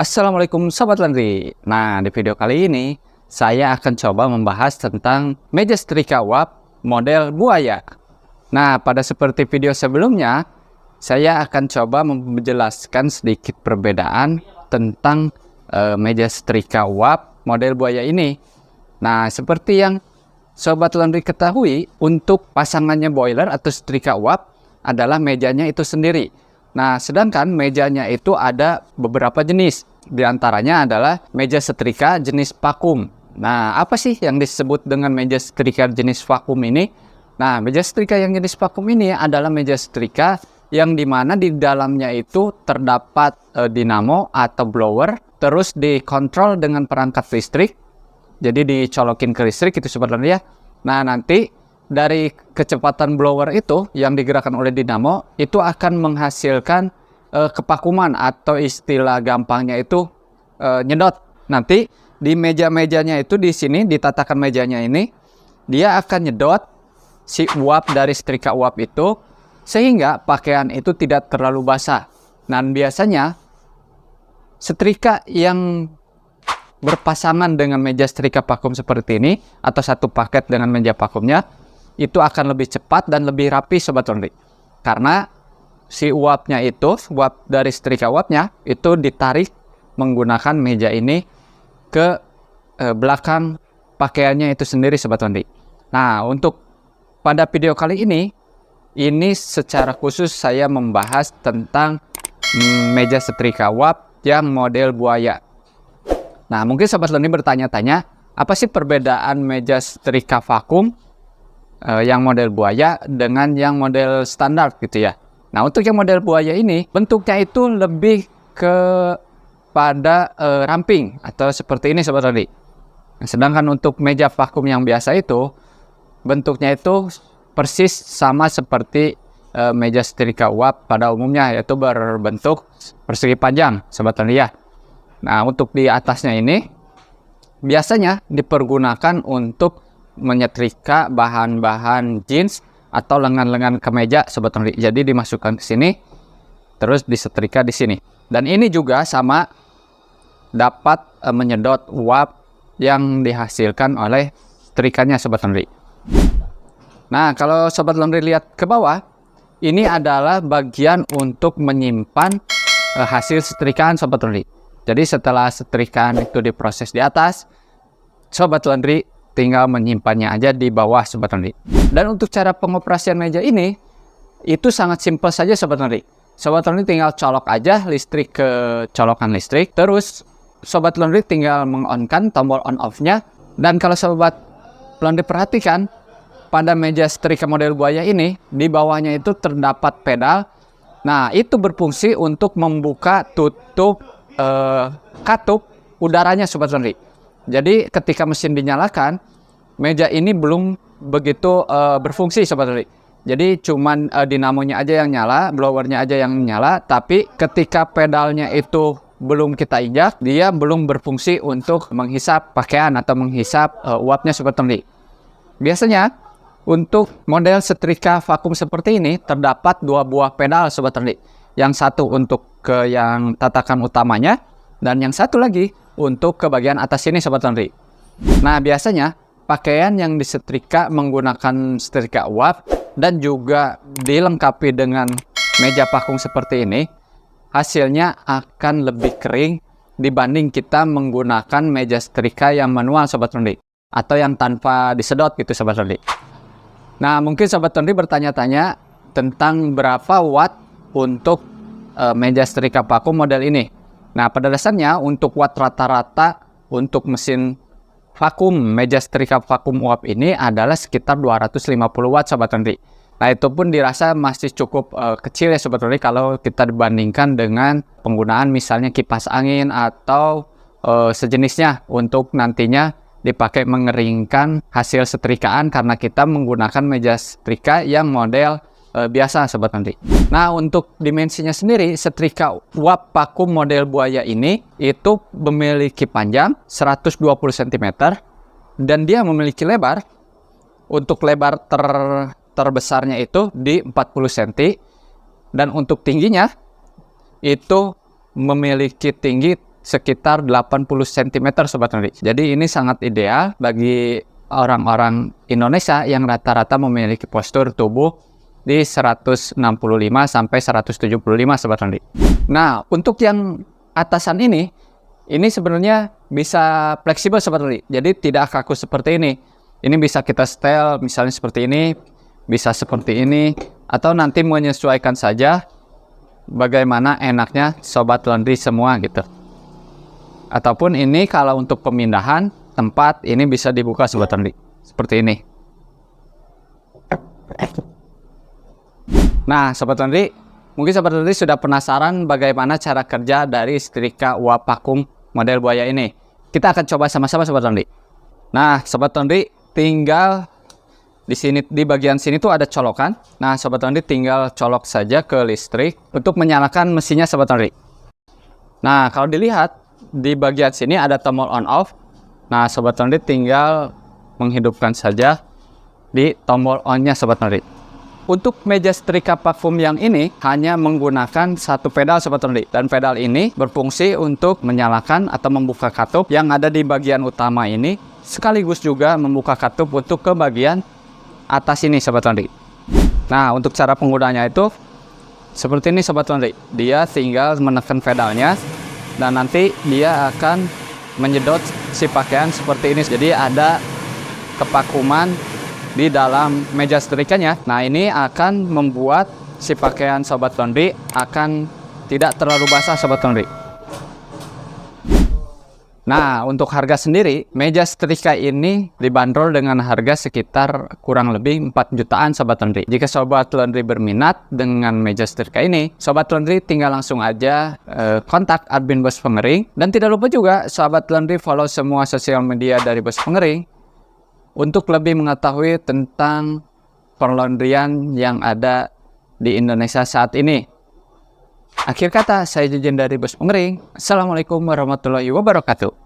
Assalamualaikum Sobat Laundry. Nah, di video kali ini saya akan coba membahas tentang meja setrika uap model buaya. Nah, pada seperti video sebelumnya, saya akan coba menjelaskan sedikit perbedaan tentang meja setrika uap model buaya ini. Nah, seperti yang Sobat Laundry ketahui, untuk pasangannya boiler atau setrika uap adalah mejanya itu sendiri. Nah, sedangkan mejanya itu ada beberapa jenis. Di antaranya adalah meja setrika jenis vakum. Nah, apa sih yang disebut dengan meja setrika jenis vakum ini? Nah, meja setrika yang jenis vakum ini adalah meja setrika yang dimana di dalamnya itu terdapat dinamo atau blower, terus dikontrol dengan perangkat listrik. Jadi dicolokin ke listrik itu sebenarnya. Nah, nanti dari kecepatan blower itu yang digerakkan oleh dinamo itu akan menghasilkan kevakuman atau istilah gampangnya itu nyedot. Nanti di meja-mejanya itu di sini di tatakan mejanya ini dia akan nyedot si uap dari setrika uap itu sehingga pakaian itu tidak terlalu basah. Dan biasanya setrika yang berpasangan dengan meja setrika vakum seperti ini atau satu paket dengan meja vakumnya itu akan lebih cepat dan lebih rapi Sobat Laundry, karena si uapnya itu, uap dari setrika uapnya itu ditarik menggunakan meja ini ke belakang pakaiannya itu sendiri Sobat Laundry. Nah, untuk pada video kali ini secara khusus saya membahas tentang meja setrika uap yang model buaya. Nah, mungkin Sobat Laundry bertanya-tanya, apa sih perbedaan meja setrika vakum yang model buaya dengan yang model standar gitu ya. Nah, untuk yang model buaya ini, bentuknya itu lebih kepada ramping atau seperti ini Sobat Laundry. Nah, sedangkan untuk meja vakum yang biasa itu, bentuknya itu persis sama seperti meja setrika uap pada umumnya, yaitu berbentuk persegi panjang Sobat Laundry ya. Nah, untuk di atasnya ini biasanya dipergunakan untuk menyetrika bahan-bahan jeans atau lengan-lengan kemeja Sobat Laundry. Jadi dimasukkan ke sini, terus disetrika di sini. Dan ini juga sama dapat menyedot uap yang dihasilkan oleh setrikanya Sobat Laundry. Nah, kalau Sobat Laundry lihat ke bawah, ini adalah bagian untuk menyimpan hasil setrikaan Sobat Laundry. Jadi setelah setrikaan itu diproses di atas, Sobat Laundry tinggal menyimpannya aja di bawah Sobat Laundry. Dan untuk cara pengoperasian meja ini, itu sangat simpel saja Sobat Laundry. Sobat Laundry tinggal colok aja listrik ke colokan listrik, terus Sobat Laundry tinggal meng-on-kan tombol on-off-nya. Dan kalau Sobat Laundry perhatikan, pada meja setrika model buaya ini, di bawahnya itu terdapat pedal. Nah, itu berfungsi untuk membuka tutup katup udaranya Sobat Laundry. Jadi ketika mesin dinyalakan, meja ini belum begitu berfungsi Sobat Laundry. Jadi cuman dinamonya aja yang nyala, blowernya aja yang nyala, tapi ketika pedalnya itu belum kita injak, dia belum berfungsi untuk menghisap pakaian atau menghisap uapnya Sobat Laundry. Biasanya untuk model setrika vakum seperti ini terdapat dua buah pedal Sobat Laundry. Yang satu untuk ke yang tatakan utamanya, dan yang satu lagi untuk ke bagian atas sini Sobat Laundry. Nah, biasanya pakaian yang disetrika menggunakan setrika uap dan juga dilengkapi dengan meja vakum seperti ini, hasilnya akan lebih kering dibanding kita menggunakan meja setrika yang manual Sobat Laundry, atau yang tanpa disedot gitu Sobat Laundry. Nah, mungkin Sobat Laundry bertanya-tanya tentang berapa watt untuk meja setrika vakum model ini. Nah, pada dasarnya untuk watt rata-rata untuk mesin vakum meja setrika vakum uap ini adalah sekitar 250 watt Sobat Laundry. Nah, itu pun dirasa masih cukup kecil ya Sobat Laundry kalau kita dibandingkan dengan penggunaan misalnya kipas angin atau sejenisnya untuk nantinya dipakai mengeringkan hasil setrikaan, karena kita menggunakan meja setrika yang model biasa Sobat Laundry. Nah, untuk dimensinya sendiri, setrika uap vakum model buaya ini itu memiliki panjang 120 cm dan dia memiliki lebar, untuk lebar terbesarnya itu di 40 cm, dan untuk tingginya itu memiliki tinggi sekitar 80 cm Sobat Laundry. Jadi ini sangat ideal bagi orang-orang Indonesia yang rata-rata memiliki postur tubuh di 165 sampai 175 Sobat Laundry. Nah, untuk yang atasan ini sebenarnya bisa fleksibel Sobat Laundry. Jadi tidak kaku seperti ini. Ini bisa kita setel misalnya seperti ini, bisa seperti ini, atau nanti menyesuaikan saja bagaimana enaknya Sobat Laundry semua gitu. Ataupun ini kalau untuk pemindahan tempat ini bisa dibuka Sobat Laundry seperti ini. Nah Sobat Laundry, mungkin Sobat Laundry sudah penasaran bagaimana cara kerja dari setrika uap vakum model buaya ini. Kita akan coba sama-sama Sobat Laundry. Nah Sobat Laundry, tinggal di sini, di bagian sini tuh ada colokan. Nah Sobat Laundry tinggal colok saja ke listrik untuk menyalakan mesinnya Sobat Laundry. Nah kalau dilihat di bagian sini ada tombol on off. Nah Sobat Laundry tinggal menghidupkan saja di tombol on-nya Sobat Laundry. Untuk meja setrika vakum yang ini hanya menggunakan satu pedal Sobat Laundry, dan pedal ini berfungsi untuk menyalakan atau membuka katup yang ada di bagian utama ini, sekaligus juga membuka katup untuk ke bagian atas ini Sobat Laundry. Nah untuk cara penggunanya itu seperti ini Sobat Laundry. Dia tinggal menekan pedalnya dan nanti dia akan menyedot si pakaian seperti ini. Jadi ada kevakuman di dalam meja setrikanya. Nah ini akan membuat si pakaian Sobat Laundry akan tidak terlalu basah Sobat Laundry. Nah untuk harga sendiri, meja setrika ini dibanderol dengan harga sekitar kurang lebih 4 jutaan Sobat Laundry. Jika Sobat Laundry berminat dengan meja setrika ini, Sobat Laundry tinggal langsung aja kontak admin Bos Pengering. Dan tidak lupa juga Sobat Laundry follow semua sosial media dari Bos Pengering untuk lebih mengetahui tentang perlaundryan yang ada di Indonesia saat ini. Akhir kata, saya Jejen dari Bos Pengering. Assalamualaikum warahmatullahi wabarakatuh.